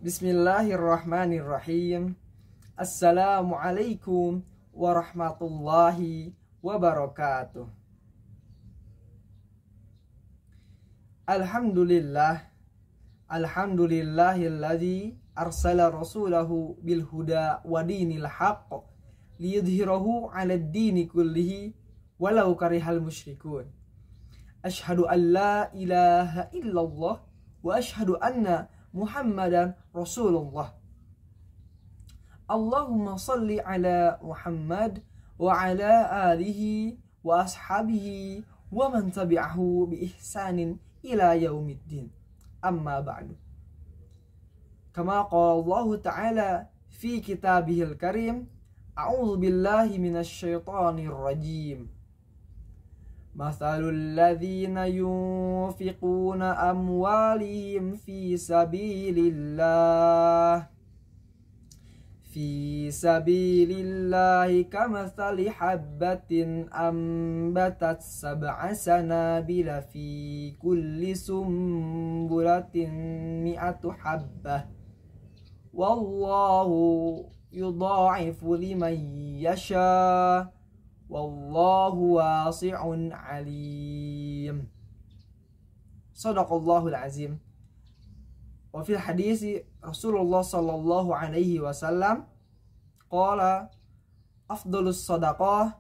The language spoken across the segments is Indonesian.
Bismillahirrahmanirrahim. Assalamualaikum warahmatullahi wabarakatuh. Alhamdulillahilladzi arsala rasulahu bil huda wa dinil haqq liyudhhirahu 'alad dini kullihi walau karihal musyrikun. Asyhadu an la ilaha illallah wa asyhadu anna Muhammadan Rasulullah. Allahumma salli ala Muhammad wa ala alihi wa ashabihi wa man tabi'ahu bi ihsanin ila yaumiddin. Amma ba'du. Kama qala Allah Ta'ala fi kitabihil karim, a'udzu billahi minasy syaithanir rajim. Mathalul ladzina yunfiquna amwalihim fi sabilillah kamathali habbatin ambatat sab'a sanabila fi kulli sumbulatin mi'atu habbah wallahu yudha'ifu liman yasha wallahu wasi'un alim. Shadaqallahul azim. Wa fil hadisi Rasulullah sallallahu alaihi wasallam qala afdalus sadaqah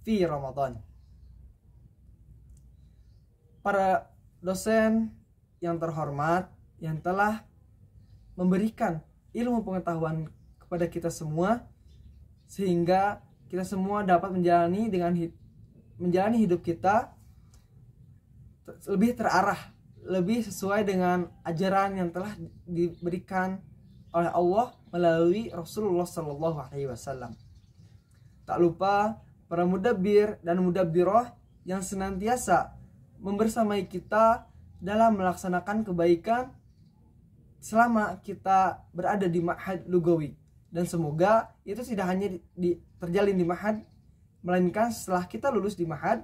fi Ramadan. Para dosen yang terhormat yang telah memberikan ilmu pengetahuan kepada kita semua sehingga kita semua dapat menjalani hidup kita lebih terarah, lebih sesuai dengan ajaran yang telah diberikan oleh Allah melalui Rasulullah Sallallahu Alaihi Wasallam. Tak lupa para mudabbir dan mudabbirah yang senantiasa membersamai kita dalam melaksanakan kebaikan selama kita berada di Ma'had Lugawi. Dan semoga itu tidak hanya terjalin di Ma'had, melainkan setelah kita lulus di Ma'had,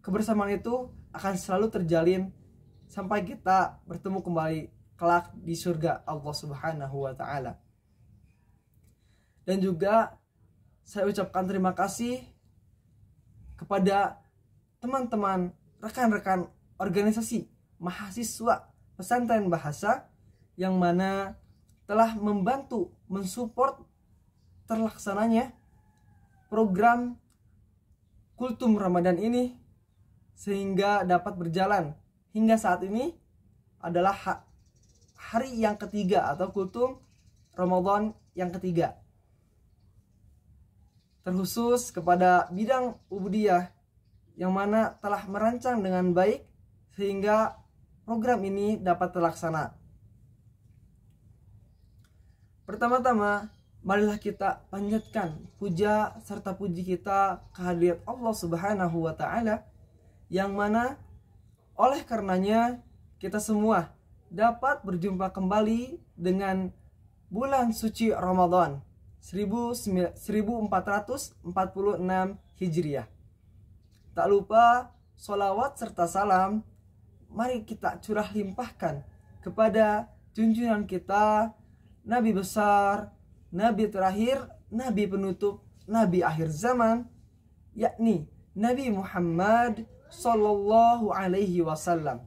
kebersamaan itu akan selalu terjalin sampai kita bertemu kembali kelak di surga Allah Subhanahu wa Ta'ala. Dan juga saya ucapkan terima kasih kepada teman-teman, rekan-rekan organisasi mahasiswa pesantren bahasa yang mana telah membantu mensupport terlaksananya program Kultum Ramadan ini sehingga dapat berjalan hingga saat ini adalah hari yang ketiga atau Kultum Ramadan yang ketiga. Terkhusus kepada bidang ubudiyah yang mana telah merancang dengan baik sehingga program ini dapat terlaksana. Pertama-tama, marilah kita panjatkan puja serta puji kita kehadirat Allah Subhanahu wa Ta'ala yang mana oleh karenanya kita semua dapat berjumpa kembali dengan bulan suci Ramadan 1446 Hijriah. Tak lupa sholawat serta salam mari kita curah limpahkan kepada junjungan kita, Nabi besar, Nabi terakhir, Nabi penutup, Nabi akhir zaman, yakni Nabi Muhammad Sallallahu Alaihi Wasallam.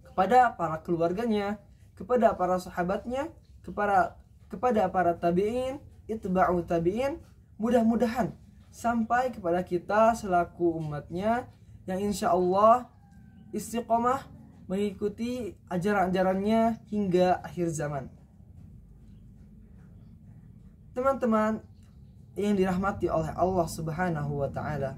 Kepada para keluarganya, kepada para sahabatnya, kepada para tabi'in, itba'u tabi'in, mudah-mudahan sampai kepada kita selaku umatnya yang insya Allah istiqomah mengikuti ajaran-ajarannya hingga akhir zaman. Teman-teman yang dirahmati oleh Allah Subhanahu wa Ta'ala,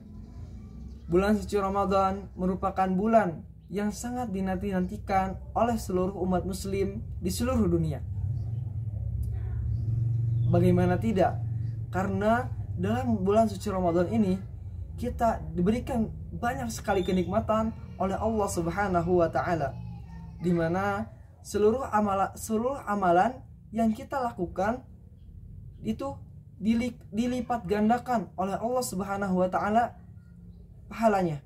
bulan suci Ramadan merupakan bulan yang sangat dinanti-nantikan oleh seluruh umat muslim di seluruh dunia. Bagaimana tidak? Karena dalam bulan suci Ramadan ini kita diberikan banyak sekali kenikmatan oleh Allah Subhanahu wa Ta'ala, di mana seluruh amalan yang kita lakukan itu dilipat gandakan oleh Allah Subhanahu wa Ta'ala pahalanya.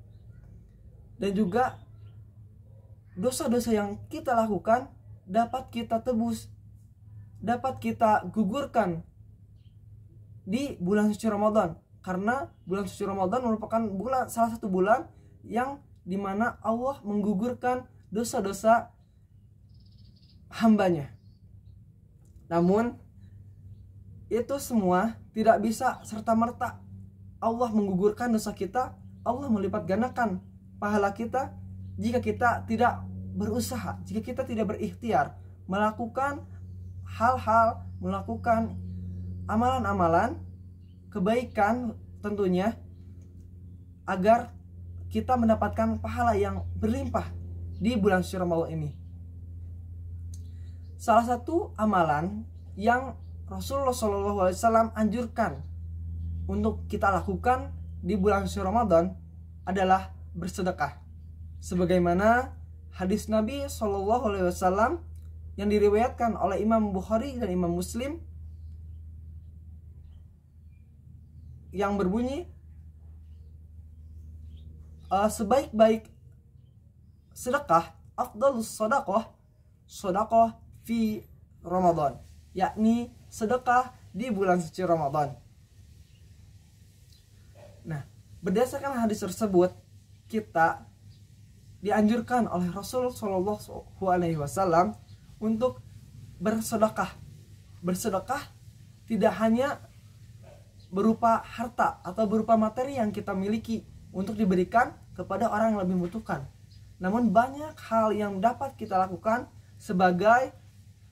Dan juga dosa-dosa yang kita lakukan dapat kita tebus, dapat kita gugurkan di bulan suci Ramadan. Karena bulan suci Ramadan merupakan salah satu bulan yang dimana Allah menggugurkan dosa-dosa hambanya. Namun itu semua tidak bisa serta-merta Allah menggugurkan dosa kita. Allah melipat gandakan pahala kita jika kita tidak berusaha, jika kita tidak berikhtiar melakukan hal-hal, melakukan amalan-amalan kebaikan tentunya, agar kita mendapatkan pahala yang berlimpah di bulan suci Ramadan ini. Salah satu amalan yang Rasulullah SAW anjurkan untuk kita lakukan di bulan suci Ramadan adalah bersedekah. Sebagaimana hadis Nabi SAW yang diriwayatkan oleh Imam Bukhari dan Imam Muslim yang berbunyi, sebaik-baik sedekah, afdalus sedekah, sedekah fi Ramadan, yakni sedekah di bulan suci Ramadan. Nah, berdasarkan hadis tersebut, kita dianjurkan oleh Rasul Shallallahu Alaihi Wasallam untuk bersedekah. Bersedekah tidak hanya berupa harta atau berupa materi yang kita miliki untuk diberikan kepada orang yang lebih membutuhkan. Namun banyak hal yang dapat kita lakukan sebagai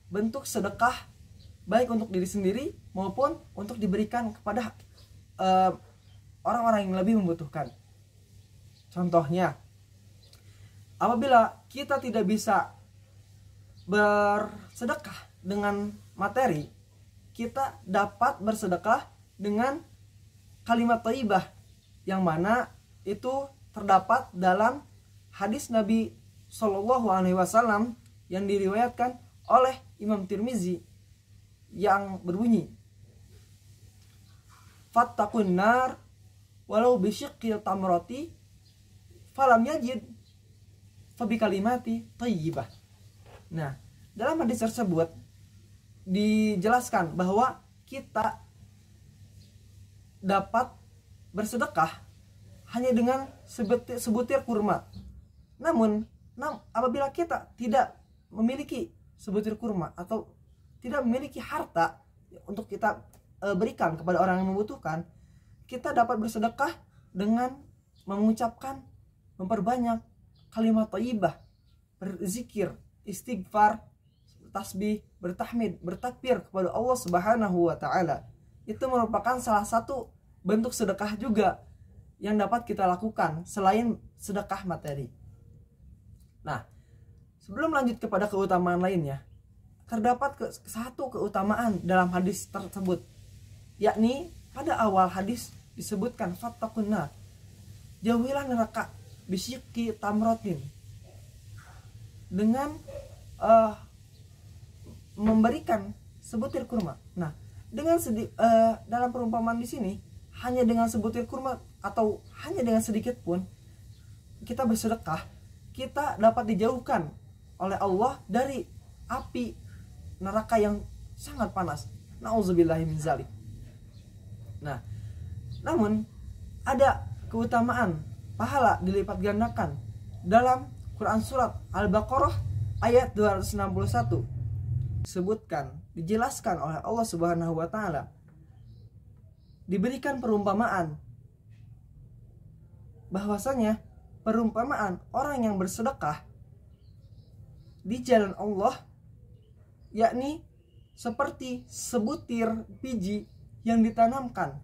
bentuk sedekah, baik untuk diri sendiri maupun untuk diberikan kepada orang-orang yang lebih membutuhkan. Contohnya, apabila kita tidak bisa bersedekah dengan materi, kita dapat bersedekah dengan kalimat thayyibah, yang mana itu terdapat dalam hadis Nabi Shallallahu Alaihi Wasallam yang diriwayatkan oleh Imam Tirmizi yang berbunyi, fattaqun nar walau bisyiqqil tamrati falam yajid fabi kalimati thayyibah. Nah, dalam hadis tersebut dijelaskan bahwa kita dapat bersedekah hanya dengan sebutir kurma. Namun apabila kita tidak memiliki sebutir kurma atau tidak memiliki harta untuk kita berikan kepada orang yang membutuhkan, kita dapat bersedekah dengan mengucapkan, memperbanyak kalimat thayyibah, berzikir, istighfar, tasbih, bertahmid, bertakbir kepada Allah Subhanahu wa taala. Itu merupakan salah satu bentuk sedekah juga yang dapat kita lakukan selain sedekah materi. Nah, sebelum lanjut kepada keutamaan lainnya, terdapat satu keutamaan dalam hadis tersebut, yakni pada awal hadis disebutkan fattaqun nar, jauhilah neraka bisyikki tamratin, dengan memberikan sebutir kurma. Nah, dengan dalam perumpamaan di sini, hanya dengan sebutir kurma atau hanya dengan sedikit pun kita bersedekah, kita dapat dijauhkan oleh Allah dari api neraka yang sangat panas. Nauzubillahi min zalik. Nah, namun ada keutamaan pahala dilipat gandakan dalam Quran surat Al-Baqarah ayat 261. Dijelaskan oleh Allah Subhanahu wa taala, diberikan perumpamaan bahwasanya perumpamaan orang yang bersedekah di jalan Allah, yakni seperti sebutir biji yang ditanamkan,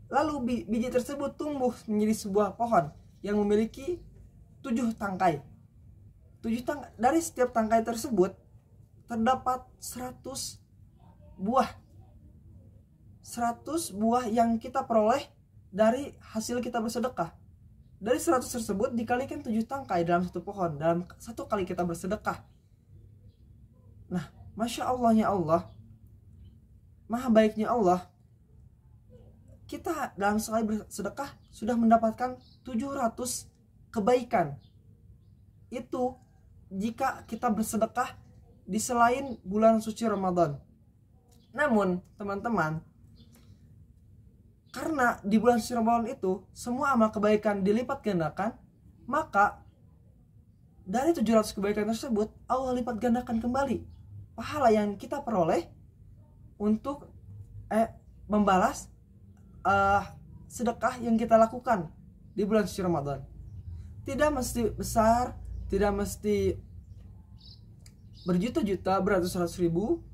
lalu biji tersebut tumbuh menjadi sebuah pohon yang memiliki 7 tangkai. Dari setiap tangkai tersebut terdapat 100 buah. 100 buah yang kita peroleh dari hasil kita bersedekah. Dari 100 tersebut dikalikan 7 tangkai dalam satu pohon, dalam satu kali kita bersedekah. Nah, Masya Allahnya Allah, Maha baiknya Allah, kita dalam sekali bersedekah sudah mendapatkan 700 kebaikan. itu jika kita bersedekah di selain bulan suci Ramadan. Namun teman-teman, karena di bulan suci Ramadan itu semua amal kebaikan dilipat gandakan, maka dari 700 kebaikan tersebut Allah lipat gandakan kembali pahala yang kita peroleh untuk membalas sedekah yang kita lakukan di bulan suci Ramadan. Tidak mesti besar, tidak mesti berjuta-juta, beratus-ratus ribu.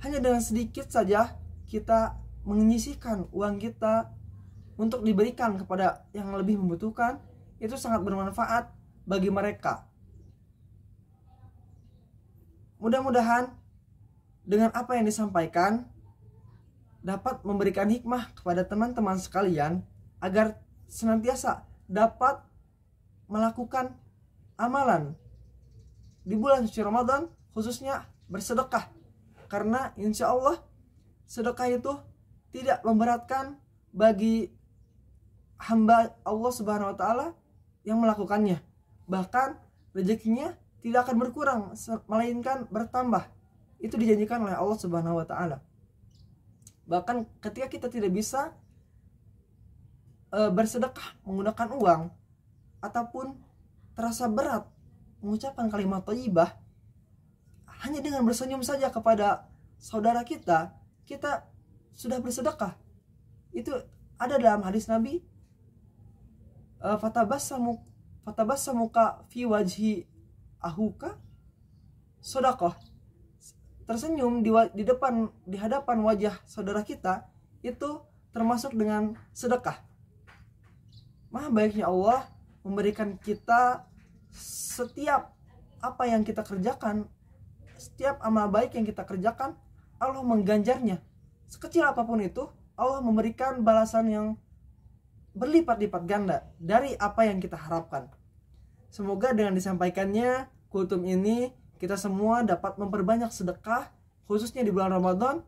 Hanya dengan sedikit saja kita menyisihkan uang kita untuk diberikan kepada yang lebih membutuhkan, itu sangat bermanfaat bagi mereka. Mudah-mudahan dengan apa yang disampaikan dapat memberikan hikmah kepada teman-teman sekalian agar senantiasa dapat melakukan amalan di bulan suci Ramadan, khususnya bersedekah. Karena insya Allah sedekah itu tidak memberatkan bagi hamba Allah Subhanahu wa Ta'ala yang melakukannya. Bahkan rezekinya tidak akan berkurang, melainkan bertambah. Itu dijanjikan oleh Allah Subhanahu wa Ta'ala. Bahkan ketika kita tidak bisa bersedekah menggunakan uang, ataupun terasa berat mengucapkan kalimat thayyibah, hanya dengan bersenyum saja kepada saudara kita, kita sudah bersedekah. Itu ada dalam hadis Nabi, fatabassamuka fi wajhi ahuka sedekah. Tersenyum di hadapan wajah saudara kita itu termasuk dengan sedekah. Maha baiknya Allah memberikan kita setiap apa yang kita kerjakan, setiap amal baik yang kita kerjakan, Allah mengganjarnya. Sekecil apapun itu, Allah memberikan balasan yang berlipat-lipat ganda dari apa yang kita harapkan. Semoga dengan disampaikannya kultum ini, kita semua dapat memperbanyak sedekah, khususnya di bulan Ramadan.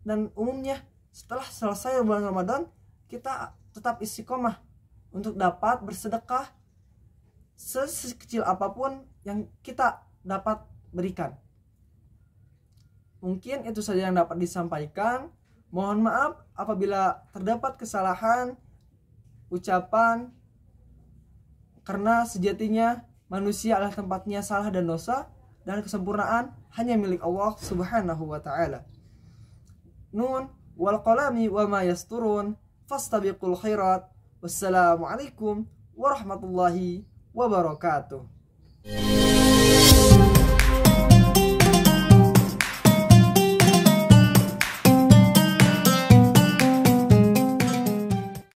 Dan umumnya setelah selesai bulan Ramadan, kita tetap istiqomah untuk dapat bersedekah sekecil apapun yang kita dapat berikan. Mungkin itu saja yang dapat disampaikan. Mohon maaf apabila terdapat kesalahan ucapan, karena sejatinya manusia adalah tempatnya salah dan dosa, dan kesempurnaan hanya milik Allah Subhanahu wa Ta'ala. Nun wal qalami wa ma yasturun fastabiqul khairat. Wassalamualaikum warahmatullahi wabarakatuh.